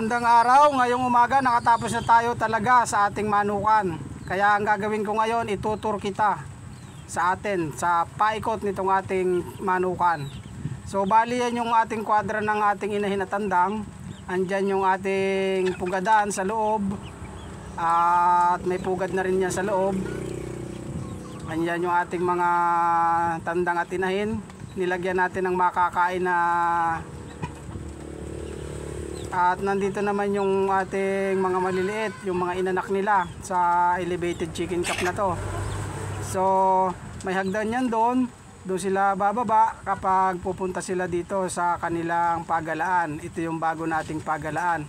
Magandang araw, ngayong umaga nakatapos na tayo talaga sa ating manukan. Kaya ang gagawin ko ngayon, itutur kita sa atin, sa paikot nitong ating manukan. So bali yan yung ating kwadra ng ating inahin na tandang. Andyan yung ating pugadan sa loob. At may pugad na rin yan sa loob. Andyan yung ating mga tandang at inahin. Nilagyan natin ng makakain na. At nandito naman yung ating mga maliliit, yung mga inanak nila sa elevated chicken coop na to. So may hagdan yan doon sila bababa kapag pupunta sila dito sa kanilang pagalaan. Ito yung bago nating pagalaan.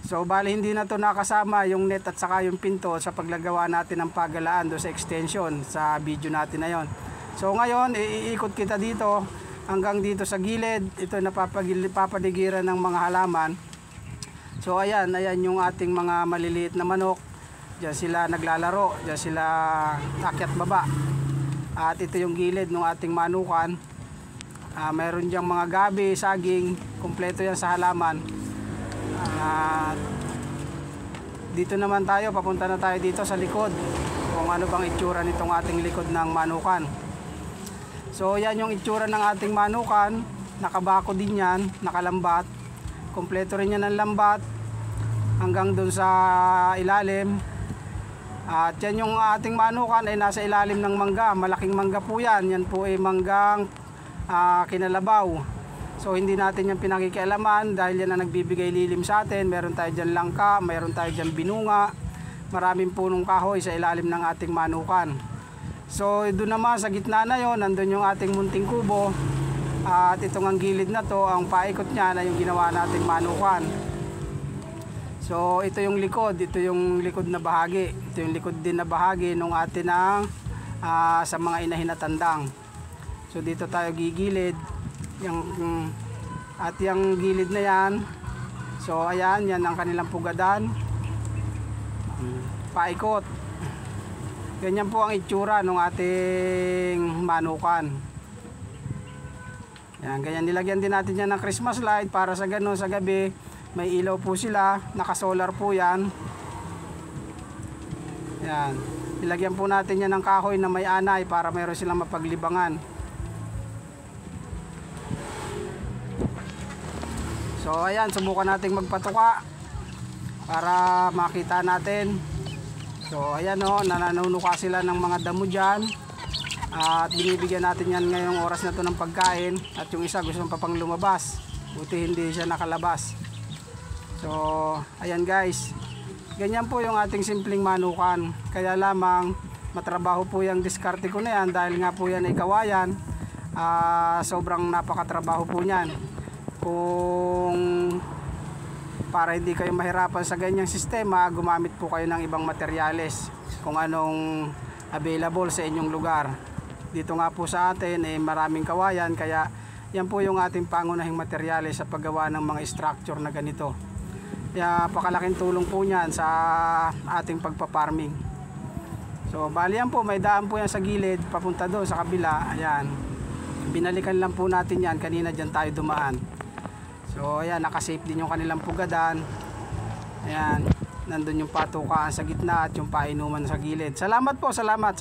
So bali hindi na to nakasama yung net at saka yung pinto sa paglagawa natin ng pagalaan doon sa extension sa video natin na yon. So ngayon iikot kita dito hanggang dito sa gilid. Ito napapaligiran ng mga halaman. So ayan yung ating mga maliliit na manok. Diyan sila naglalaro, diyan sila akyat baba. At ito yung gilid ng ating manukan. Mayroon diyang mga gabi, saging, kumpleto yan sa halaman. Dito naman tayo, papunta na tayo dito sa likod. Kung ano bang itsura nitong ating likod ng manukan. So yan yung itsura ng ating manukan. Nakabako din yan, nakalambat. Kompleto rin yan ng lambat hanggang dun sa ilalim. At yan yung ating manukan ay nasa ilalim ng mangga. Malaking mangga po yan. Yan po ay manggang kinalabaw. So hindi natin yan pinakikialaman dahil yan ang nagbibigay lilim sa atin. Meron tayo dyan langka, meron tayo dyan binunga. Maraming punong kahoy sa ilalim ng ating manukan. So doon naman sa gitna na yon, nandun yung ating munting kubo. At itong ang gilid na to, ang paikot niya na yung ginawa nating manukan. So ito yung likod, ito yung likod na bahagi. Ito yung likod din na bahagi nung atin ng sa mga inahin na tandang. So dito tayo gigilid at yung gilid na yan. So ayan, yan ang kanilang pugadan. Paikot. Ganyan po ang itsura ng ating manukan. Yan, ganyan nilagyan din natin yan ng Christmas light para sa ganun sa gabi may ilaw po sila, naka-solar po yan. Yan. Nilagyan po natin yan ng kahoy na may anay para mayroon silang mapaglibangan. So ayan, subukan nating magpatuka para makita natin. So ayan o, nananunuka sila ng mga damo dyan. At binibigyan natin yan ngayong oras na to ng pagkain. At yung isa gusto pa pang lumabas, buti hindi siya nakalabas. So ayan guys, ganyan po yung ating simpleng manukan. Kaya lamang matrabaho po yung diskarte ko na yan dahil nga po yan ay kawayan. Sobrang napakatrabaho po nyan. Kung para hindi kayo mahirapan sa ganyang sistema, gumamit po kayo ng ibang materyales kung anong available sa inyong lugar. Dito nga po sa atin maraming kawayan, kaya yan po yung ating pangunahing materyales sa paggawa ng mga structure na ganito. Kaya pakalaking tulong po niyan sa ating pagpaparming. So bali yan po, may daan po yan sa gilid papunta doon sa kabila. Ayan, binalikan lang po natin yan, kanina dyan tayo dumaan. So ayan, nakasafe din yung kanilang pugadan. Ayan, nandun yung patukaan sa gitna at yung painuman sa gilid. Salamat po, salamat.